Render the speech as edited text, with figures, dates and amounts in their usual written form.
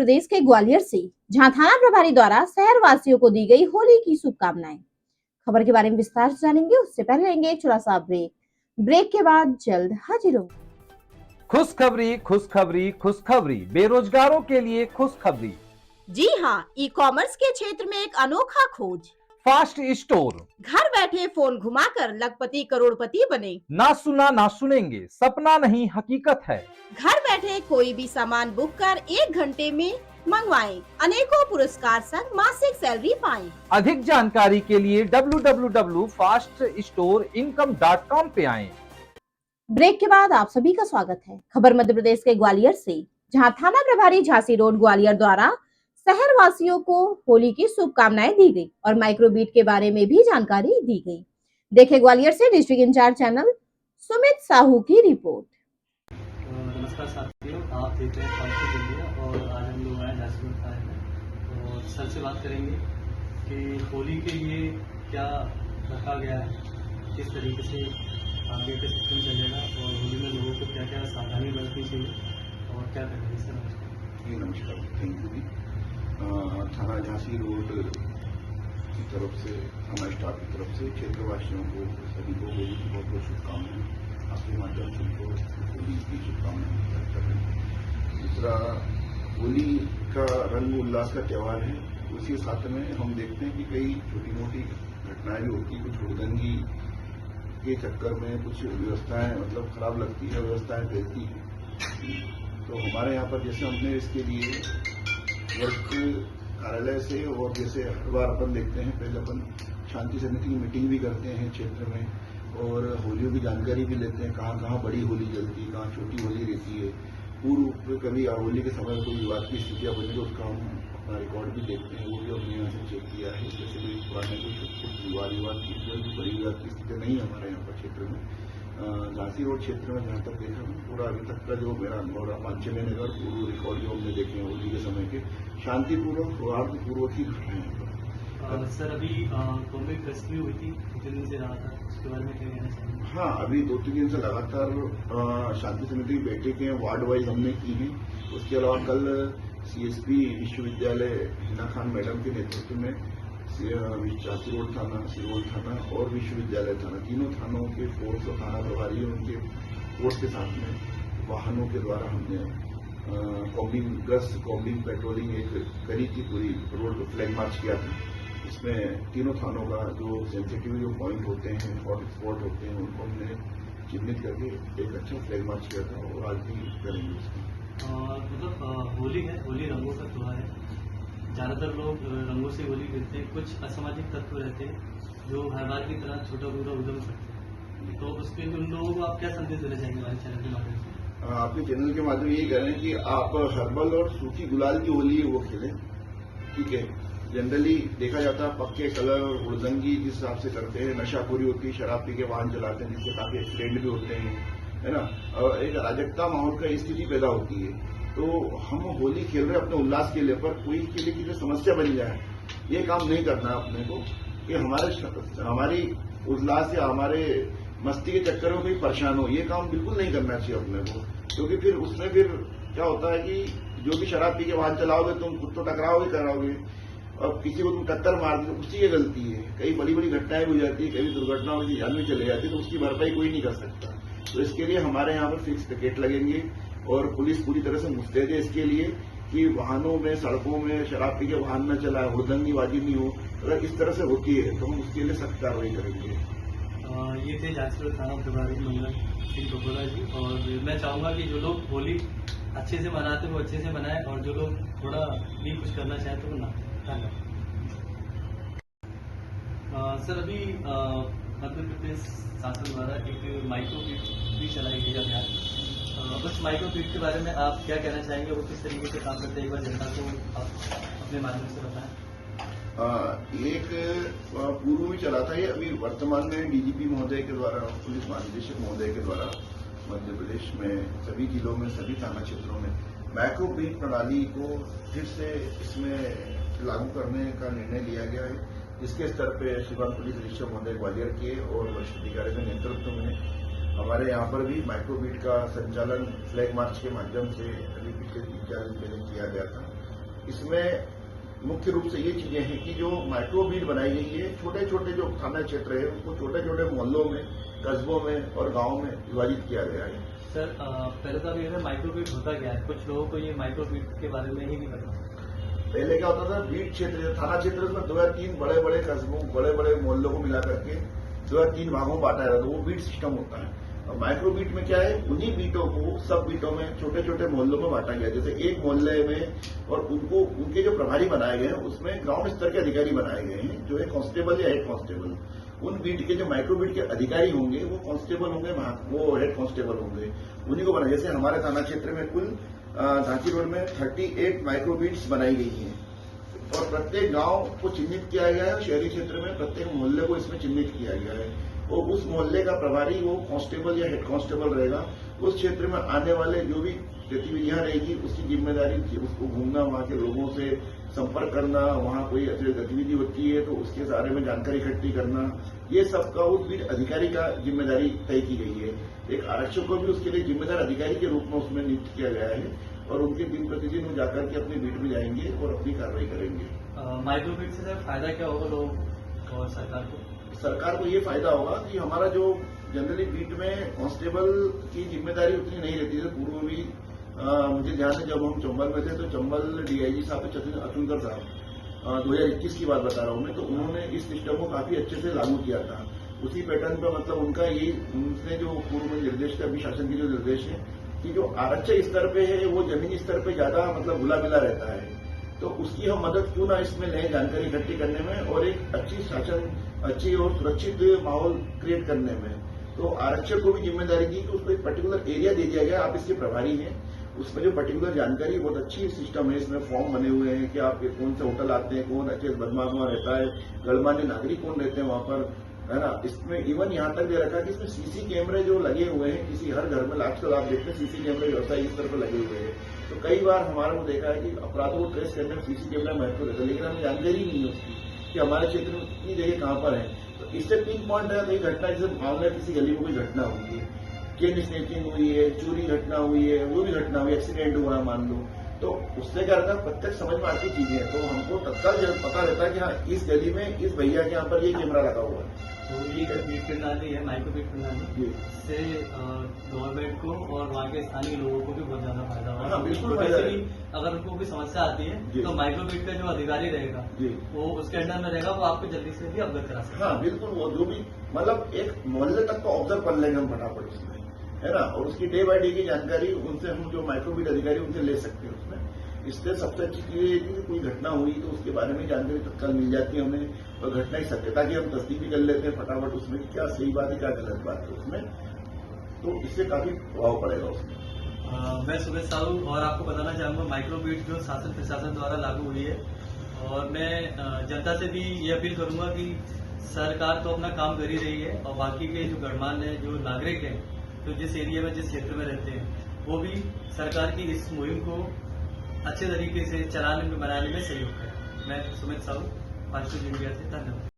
प्रदेश के ग्वालियर से, जहां थाना प्रभारी द्वारा शहर वासियों को दी गई होली की शुभकामनाएं। खबर के बारे में विस्तार से जानेंगे, उससे पहले लेंगे एक छोटा सा ब्रेक के बाद जल्द हाजिर होंगे। खुशखबरी खुशखबरी खुशखबरी, बेरोजगारों के लिए खुशखबरी। जी हाँ, ई कॉमर्स के क्षेत्र में एक अनोखा खोज। फास्ट स्टोर, घर बैठे फोन घुमाकर लखपति करोड़पति बने। ना सुना ना सुनेंगे, सपना नहीं हकीकत है। घर बैठे कोई भी सामान बुक कर 1 घंटे में मंगवाएं। अनेकों पुरस्कार संग मासिक सैलरी पाएं। अधिक जानकारी के लिए www.faststoreincome.com पे आएं। ब्रेक के बाद आप सभी का स्वागत है। खबर मध्य प्रदेश के ग्वालियर से, जहां थाना प्रभारी झांसी रोड ग्वालियर द्वारा शहर वासियों को होली की शुभकामनाएं दी गई और माइक्रोबीट के बारे में भी जानकारी दी गई। देखें ग्वालियर से district incharge channel Sumit Sahu की रिपोर्ट। नमस्कार साथियों, आप देख रहे हैं फास्ट इंडिया और आज हम लोग आए झांसी रोड आए हैं और सर से बात करेंगे कि होली के लिए क्या रखा गया है, किस तरीके से आगे का सिस्टम चलेगा और होली में लोगों को क्या क्या सावधानी बरतनी चाहिए और क्या करना है। सर नमस्कार, थैंक यू। थाना झांसी रोड की तरफ से, थाना स्टाफ की तरफ से क्षेत्रवासियों को सभी को होली की बहुत बहुत शुभकामनाएं। आपके माध्यम से उनको होली की शुभकामनाएं व्यक्त कर रहे हैं। दूसरा, होली का रंग उल्लास का त्यौहार है, उसी साथ में हम देखते हैं कि कई छोटी मोटी घटनाएं भी होती है। कुछ हुड़दंगी के चक्कर में कुछ व्यवस्थाएं खराब लगती है, व्यवस्थाएं फैलती है। तो हमारे यहाँ पर जैसे हमने इसके लिए वर्क कार्यालय से और जैसे हर बार अपन देखते हैं, पहले अपन शांति समिति की मीटिंग भी करते हैं क्षेत्र में और होलियों की जानकारी भी लेते हैं, कहाँ कहाँ बड़ी होली जलती है, कहाँ छोटी होली रहती है। पूर्व में कभी होली के समय कोई विवाद की स्थितियाँ बनी तो उसका हम अपना रिकॉर्ड भी देखते हैं, वो भी हमने यहाँ से चेक किया है। जैसे कोई पुराने कोई छोटे विवाद की बड़ी विवाद की स्थिति नहीं है हमारे यहाँ पर क्षेत्र में। झांसी रोड क्षेत्र में जहाँ तक देखा पूरा अभी तक का जो मेरा अनुभव रहा 5-6 महीने का पूर्व रिकॉर्ड जो हमने देखे हैं होली के समय के, शांतिपूर्वक सौहार्दपूर्वक ही घटना है। सर अभी कोविड रेस्क्यू हुई थी, 2-3 दिन से रहा था, उसके बारे में क्या कहना चाहिए? हाँ, अभी 2-3 दिन से लगातार शांति समिति की बैठकें वार्ड वाइज हमने की हैं। उसके अलावा कल CSP विश्वविद्यालय हिना खान मैडम के नेतृत्व में झांसी रोड थाना, सिरोल थाना और विश्वविद्यालय थाना, तीनों थानों के फोर्स और थाना प्रभारियों के फोर्स के साथ में वाहनों के द्वारा हमने कॉम्बिंग पेट्रोलिंग एक करी थी, पूरी रोड पर फ्लैग मार्च किया था। इसमें तीनों थानों का जो सेंसिटिव जो पॉइंट होते हैं, हॉट स्पॉट होते हैं, उनको हमने चिन्हित करके एक अच्छा फ्लैग मार्च किया था और आज भी करेंगे उसको। होली है, होली रंगों का त्योहार है। ज्यादातर लोग रंगों से होली खेलते हैं, कुछ असामाजिक तत्व रहते हैं जो हर बार की तरह छोटा मोटा उद्यम करते हैं, तो उसके उन लोगों को आप क्या संदेश देना चाहेंगे हमारे चैनल के माध्यम से? आपके चैनल के माध्यम यही कह रहे हैं कि आप हर्बल और सूखी गुलाल की होली है वो खेलें, ठीक है। जनरली देखा जाता है पक्के कलर हुड़दंगी जिस हिसाब से करते हैं, नशाखोरी होती है, शराब पी के वाहन चलाते हैं, जिससे काफी एक्सीडेंट भी होते हैं, है ना। और एक अराजकता माहौल का स्थिति पैदा होती है। तो हम होली खेल रहे हैं अपने उल्लास के लिए, पर कोई के लिए किसी समस्या बन जाए, ये काम नहीं करना है अपने को कि हमारी उल्लास या हमारे मस्ती के चक्कर में कोई परेशान हो, ये काम बिल्कुल नहीं करना चाहिए अपने को। क्योंकि फिर उसमें फिर क्या होता है कि जो भी शराब पी के वाहन चलाओगे तुम खुद तो टकराओगे कराओगे और किसी को तुम टक्कर मार दो, उसकी ये गलती है। कई बड़ी बड़ी घटनाएं हो जाती है, कई दुर्घटनाओं की जान भी चले जाती है, तो उसकी भरपाई कोई नहीं कर सकता। तो इसके लिए हमारे यहाँ पर फिक्स टिकट लगेंगे और पुलिस पूरी तरह से मुस्तैद है इसके लिए कि वाहनों में, सड़कों में शराब पी के वाहन न चलाए, हुड़दंगीबाजी नहीं हो। अगर इस तरह से होती है तो हम उसके लिए सख्त कार्रवाई करेंगे। ये थे झांसी रोड थाना प्रभारी मंगल सिंह टोकोला जी, और मैं चाहूंगा कि जो लोग होली अच्छे से मनाते वो अच्छे से मनाएं और जो लोग थोड़ा भी कुछ करना चाहें तो वो ना। धन्यवाद। सर अभी मध्य प्रदेश शासन द्वारा एक माइक्रोबीट भी चलाई गई अभियान, उस माइक्रोबीट के बारे में आप क्या कहना चाहेंगे, वो किस तरीके से काम करते हैं, एक बार जनता को आप अपने माध्यम से बताएं। एक पूर्व में चला था, ये अभी वर्तमान में DGP महोदय के द्वारा, पुलिस महानिदेशक महोदय के द्वारा मध्य प्रदेश में सभी जिलों में, सभी थाना क्षेत्रों में माइक्रोबीट प्रणाली को फिर से इसमें लागू करने का निर्णय लिया गया है। इसके स्तर पे श्रीमान पुलिस अधीक्षक महोदय ग्वालियर के और वरिष्ठ अधिकारी के नेतृत्व में हमारे यहाँ पर भी माइक्रोबीट का संचालन फ्लैग मार्च के माध्यम से अभी पिछले 3-4 दिन पहले किया गया था। इसमें मुख्य रूप से ये चीजें हैं कि जो माइक्रो बीट बनाई गई है, छोटे छोटे जो थाना क्षेत्र है उसको छोटे छोटे मोहल्लों में, कस्बों में और गांव में विभाजित किया गया है। सर पहले तो ये माइक्रोबीट होता क्या है, कुछ लोगों को ये माइक्रोबीट के बारे में ही नहीं पता। पहले क्या होता था, बीट क्षेत्र थाना क्षेत्र में 2 या 3 बड़े बड़े कस्बों, बड़े बड़े मोहल्लों को मिला करके 2 या 3 भागों में बांटा जाता है, वो बीट सिस्टम होता है। और माइक्रो बीट में क्या है, उन्हीं बीटों को सब बीटों में छोटे छोटे मोहल्लों में बांटा गया। जैसे एक मोहल्ले में और उनको उनके जो प्रभारी बनाए गए हैं उसमें ग्राउंड स्तर के अधिकारी बनाए गए हैं, जो है कांस्टेबल या हेड कांस्टेबल। उन बीट के जो माइक्रो बीट के अधिकारी होंगे वो कांस्टेबल होंगे, वो हेड कांस्टेबल होंगे, उन्हीं को बनाया। जैसे हमारे थाना क्षेत्र में कुल झांसी रोड में 38 माइक्रो बीट्स बनाई गई हैं और प्रत्येक गांव को चिन्हित किया गया है। शहरी क्षेत्र में प्रत्येक मोहल्ले को इसमें चिन्हित किया गया है और उस मोहल्ले का प्रभारी वो कांस्टेबल या हेड कांस्टेबल रहेगा। उस क्षेत्र में आने वाले जो भी गतिविधियां रहेगी उसकी जिम्मेदारी उसको घूमना, वहां के लोगों से संपर्क करना, वहां कोई अच्छी गतिविधि होती है तो उसके बारे में जानकारी इकट्ठी करना, ये सब का उस बीट अधिकारी का जिम्मेदारी तय की गई है। एक आरक्षक को भी उसके लिए जिम्मेदार अधिकारी के रूप में उसमें नियुक्त किया गया है और उनके दिन प्रतिदिन वो जाकर के अपने बीट में जाएंगे और अपनी कार्रवाई करेंगे। माइक्रोबीट से सर फायदा क्या होगा लोगों और सरकार को? सरकार को ये फायदा होगा कि हमारा जो जनरली बीट में कांस्टेबल की जिम्मेदारी उतनी नहीं रहती है। पूर्व भी मुझे ध्यान है जब हम चंबल में थे तो चंबल डीआईजी साहब अतुलकर साहब 2021 की बात बता रहा हूं मैं, तो उन्होंने इस सिस्टम को काफी अच्छे से लागू किया था। उसी पैटर्न पर मतलब उनका ये उनसे जो पूर्व में निर्देश का भी शासन के जो निर्देश है कि जो आरक्षक स्तर पे है वो जमीनी स्तर पे ज्यादा मतलब घुला मिला रहता है, तो उसकी हम मदद क्यों ना इसमें लें जानकारी इकट्ठी करने में और एक अच्छी शासन, अच्छी और सुरक्षित माहौल क्रिएट करने में। तो आरक्षक को भी जिम्मेदारी दी कि उसको एक पर्टिकुलर एरिया दे दिया गया, आप इसके प्रभारी हैं, उसमें जो पर्टिकुलर जानकारी बहुत अच्छी सिस्टम है। इसमें फॉर्म बने हुए हैं कि आप कौन से होटल आते हैं, कौन अच्छे बदमाश वहां रहता है, गणमान्य नागरिक कौन रहते हैं वहां पर, है ना। इसमें इवन यहाँ तक दे रखा है कि इसमें सीसी कैमरे जो लगे हुए हैं किसी हर घर में आजकल आप देखते हैं सीसी कैमरे व्यवस्था इस तरह पर लगे हुए हैं। तो कई बार हमारे को देखा है कि अपराधों को ट्रेस करने में सीसी कैमरा महत्व रहता है, लेकिन हमें जानकारी नहीं है उसकी कि हमारे क्षेत्र में कितनी जगह कहां पर है। तो इससे पिन पॉइंट है कई घटना, जैसे मान लो किसी गली में कोई घटना हुई है, चेन स्नेचिंग हुई है, चोरी घटना हुई है, वो भी घटना हुई, एक्सीडेंट हुआ मान लो, तो उससे क्या रहता है प्रत्यक्ष समझ में आती चीजें है, तो हमको तत्काल पता रहता है कि हाँ इस गली में इस भैया के यहाँ पर ये कैमरा लगा हुआ है। तो ये बीट प्रणाली है, माइक्रोबीट प्रणाली, इससे गवर्नमेंट को और वहाँ के स्थानीय लोगों को भी बहुत ज्यादा फायदा होगा। हाँ, बिल्कुल फायदा है। अगर उनको कोई समस्या आती है तो माइक्रोबीट का जो अधिकारी रहेगा वो उसके अंडर में रहेगा, वो आपको जल्दी से भी अवगत करा सकता है। हाँ बिल्कुल, वो जो भी मतलब एक मोहल्ले तक को ऑब्जर्व कर लेंगे हम फटाफट उसमें, है ना, और उसकी डे बाय डे की जानकारी उनसे हम जो माइक्रोबीट अधिकारी उनसे ले सकते हैं उसमें। इससे सबसे अच्छी चीज ये है कि कोई घटना हुई तो उसके बारे में जानकारी तत्काल मिल जाती है हमें और घटना की सत्यता की हम तस्दीक भी कर लेते हैं फटाफट उसमें कि क्या सही बात है क्या गलत बात है उसमें, तो इससे काफी प्रभाव पड़ेगा उसमें। मैं सुमित साहू और आपको बताना चाहूंगा माइक्रोबीट जो शासन प्रशासन द्वारा लागू हुई है, और मैं जनता से भी ये अपील करूंगा कि सरकार तो अपना काम कर ही रही है और बाकी के जो गणमान्य जो नागरिक हैं तो जिस एरिया में जिस क्षेत्र में रहते हैं वो भी सरकार की इस मुहिम को अच्छे तरीके से चलाने में बनाने में सहयोग करें। मैं सुमित साहू, 5 इंडिया से, धन्यवाद।